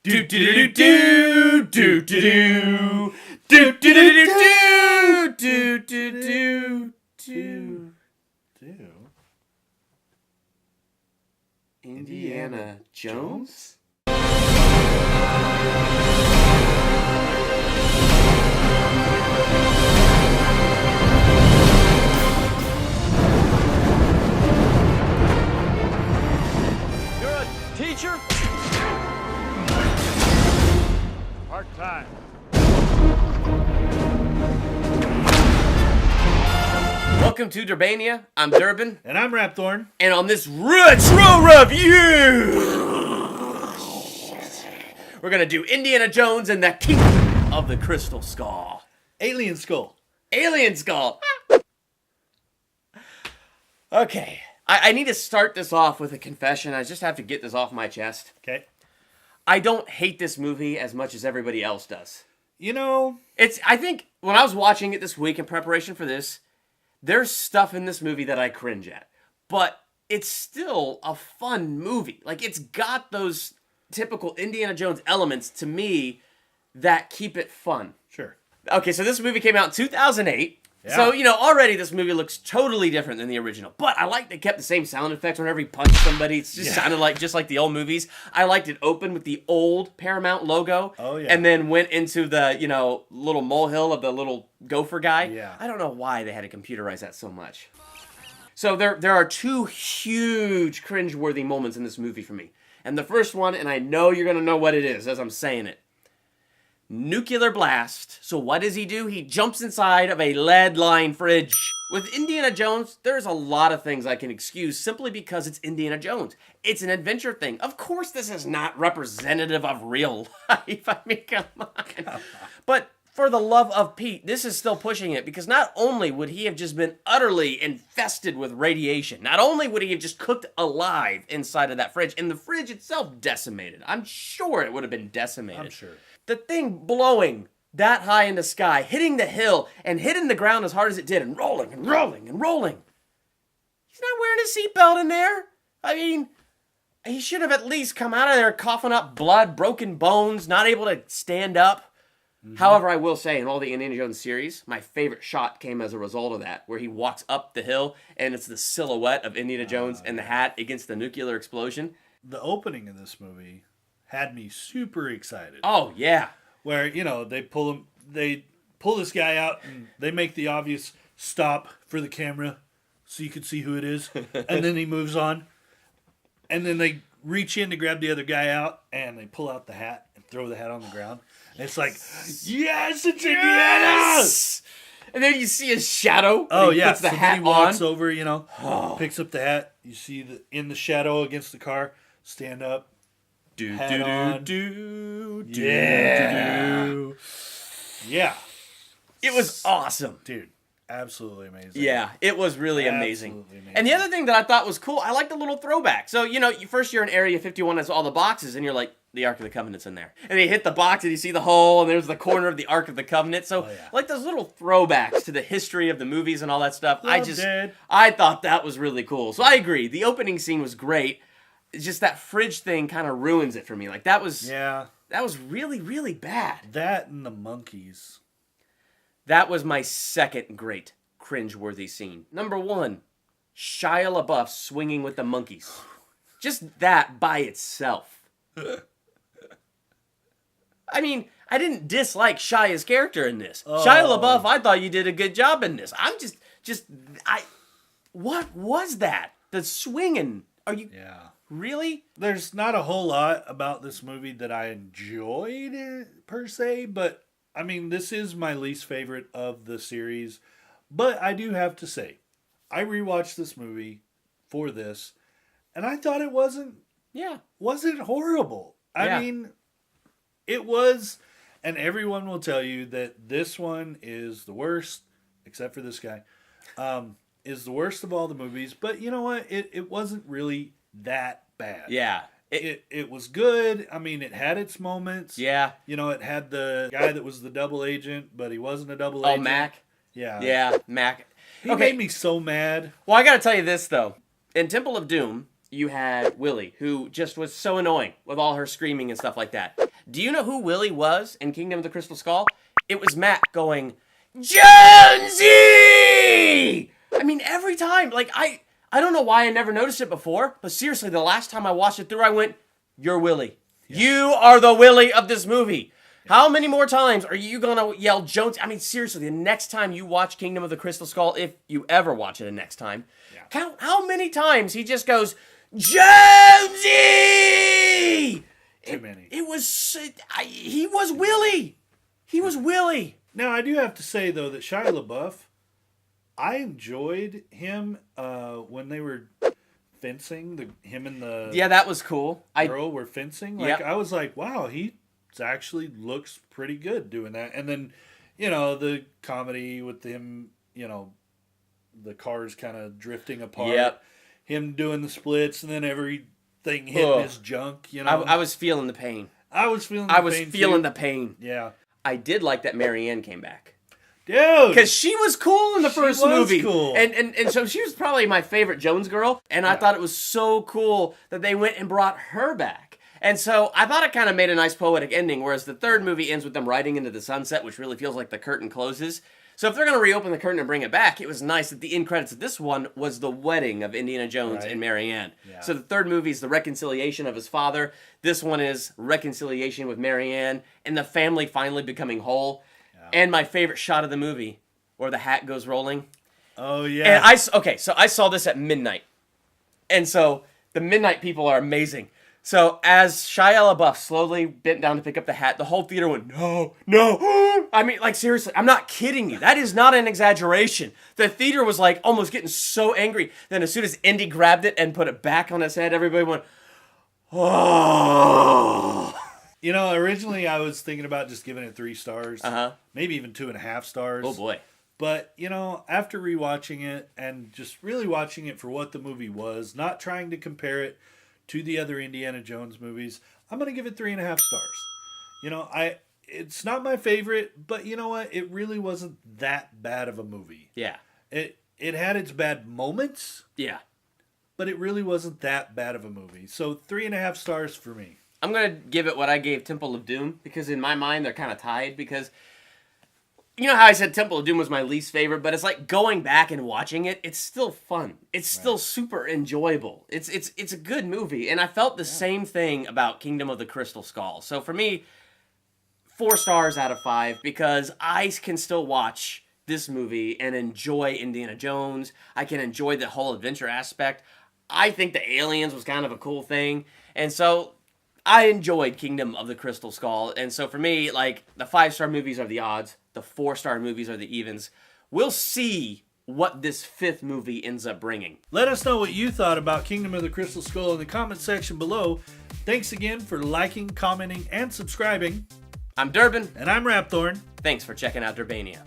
Do do do do do do do do do do do do do do. Indiana Jones? You're a teacher? Part-time. Welcome to Durbania. I'm Durbin. And I'm Rapthorn. And on this retro review, we're going to do Indiana Jones and the Kingdom of the Crystal Skull. Alien Skull. Alien Skull. Okay. I need to start this off with a confession. I just have to get this off my chest. Okay. I don't hate this movie as much as everybody else does. You know, I think when I was watching it this week in preparation for this, there's stuff in this movie that I cringe at. But it's still a fun movie. Like, it's got those typical Indiana Jones elements to me that keep it fun. sure. Okay, so this movie came out in 2008. Yeah. So, already this movie looks totally different than the original. But I like they kept the same sound effects whenever he punched somebody. It just sounded just like the old movies. I liked it open with the old Paramount logo. Oh, yeah. And then went into the, little molehill of the little gopher guy. Yeah. I don't know why they had to computerize that so much. So there are two huge cringeworthy moments in this movie for me. And the first one, and I know you're going to know what it is as I'm saying it. Nuclear blast. So what does he do? He jumps inside of a lead-lined fridge. With Indiana Jones, there's a lot of things I can excuse simply because it's Indiana Jones. It's an adventure thing. Of course this is not representative of real life. I mean, come on. But for the love of Pete, this is still pushing it because not only would he have just been utterly infested with radiation, not only would he have just cooked alive inside of that fridge, and the fridge itself decimated. I'm sure it would have been decimated. I'm sure. The thing blowing that high in the sky, hitting the hill, and hitting the ground as hard as it did, and rolling and rolling and rolling. He's not wearing a seatbelt in there. I mean, he should have at least come out of there coughing up blood, broken bones, not able to stand up. Mm-hmm. However, I will say, in all the Indiana Jones series, my favorite shot came as a result of that, where he walks up the hill, and it's the silhouette of Indiana Jones and the hat against the nuclear explosion. The opening of this movie had me super excited. Oh, yeah. Where, they pull this guy out and they make the obvious stop for the camera so you can see who it is. And then he moves on. And then they reach in to grab the other guy out and they pull out the hat and throw the hat on the ground. And it's like, yes, it's Indiana! Yes! And then you see his shadow. Oh, he yeah. puts the so hat then he walks on. over, picks up the hat. You see in the shadow against the car, stand up. Yeah. Yeah. It was awesome. Dude, absolutely amazing. Yeah, it was really amazing. Absolutely amazing. And the other thing that I thought was cool, I like the little throwback. So, first you're in Area 51, has all the boxes, and you're like, the Ark of the Covenant's in there. And you hit the box, and you see the hole, and there's the corner of the Ark of the Covenant. So, like those little throwbacks to the history of the movies and all that stuff, I thought that was really cool. So I agree. The opening scene was great. It's just that fridge thing kind of ruins it for me. Like, that was really, really bad. That and the monkeys. That was my second great cringeworthy scene. Number one, Shia LaBeouf swinging with the monkeys. Just that by itself. I mean, I didn't dislike Shia's character in this. Oh. Shia LaBeouf, I thought you did a good job in this. What was that? The swinging. Are you... Yeah. Really? There's not a whole lot about this movie that I enjoyed per se, but I mean, this is my least favorite of the series. But I do have to say, I rewatched this movie for this, and I thought it wasn't horrible. I mean, it was, and everyone will tell you that this one is the worst, except for this guy, is the worst of all the movies. But you know what? It wasn't really that bad. Yeah. It was good. I mean, it had its moments. Yeah. It had the guy that was the double agent, but he wasn't a double agent. Oh, Mac? Yeah. Yeah, Mac. He made me so mad. Well, I gotta tell you this, though. In Temple of Doom, you had Willie, who just was so annoying with all her screaming and stuff like that. Do you know who Willie was in Kingdom of the Crystal Skull? It was Matt going, Jonesy! I mean, every time. Like, I don't know why I never noticed it before, but seriously, the last time I watched it through, I went, you're Willie. Yeah. You are the Willie of this movie. Yeah. How many more times are you going to yell Jones? I mean, seriously, the next time you watch Kingdom of the Crystal Skull, if you ever watch it the next time, count how many times he just goes, Jonesy! Too many. He was Willie. He was Willie. Now, I do have to say, though, that Shia LaBeouf, I enjoyed him when they were fencing. Him and the that was cool. Girl were fencing. Like I was like, wow, he actually looks pretty good doing that. And then, the comedy with him, the cars kind of drifting apart. Yep. Him doing the splits, and then everything hitting his junk. I was feeling the pain. I was feeling the pain. Yeah. I did like that Marianne came back. Dude! Because she was cool in the first movie. Cool. And so she was probably my favorite Jones girl. And I thought it was so cool that they went and brought her back. And so I thought it kind of made a nice poetic ending, whereas the third movie ends with them riding into the sunset, which really feels like the curtain closes. So if they're going to reopen the curtain and bring it back, it was nice that the end credits of this one was the wedding of Indiana Jones and Marianne. Yeah. So the third movie is the reconciliation of his father. This one is reconciliation with Marianne and the family finally becoming whole. Yeah. And my favorite shot of the movie, where the hat goes rolling. Oh, yeah. And so I saw this at midnight. And so the midnight people are amazing. So as Shia LaBeouf slowly bent down to pick up the hat, the whole theater went, no. I mean, like, seriously, I'm not kidding you. That is not an exaggeration. The theater was, like, almost getting so angry. Then as soon as Indy grabbed it and put it back on his head, everybody went, oh. Originally I was thinking about just giving it 3 stars. Uh-huh. Maybe even 2.5 stars. Oh, boy. But, after rewatching it and just really watching it for what the movie was, not trying to compare it to the other Indiana Jones movies, I'm going to give it 3.5 stars. It's not my favorite, but you know what? It really wasn't that bad of a movie. Yeah. It had its bad moments. Yeah. But it really wasn't that bad of a movie. So 3.5 stars for me. I'm going to give it what I gave Temple of Doom, because in my mind they're kind of tied, because you know how I said Temple of Doom was my least favorite, but it's like going back and watching it, it's still fun. It's still super enjoyable. It's a good movie, and I felt the same thing about Kingdom of the Crystal Skull. So for me, 4 stars out of 5, because I can still watch this movie and enjoy Indiana Jones. I can enjoy the whole adventure aspect. I think the aliens was kind of a cool thing, and so I enjoyed Kingdom of the Crystal Skull. And so for me, like, the 5-star movies are the odds. The 4-star movies are the evens. We'll see what this 5th movie ends up bringing. Let us know what you thought about Kingdom of the Crystal Skull in the comment section below. Thanks again for liking, commenting, and subscribing. I'm Durbin. And I'm Rapthorn. Thanks for checking out Durbania.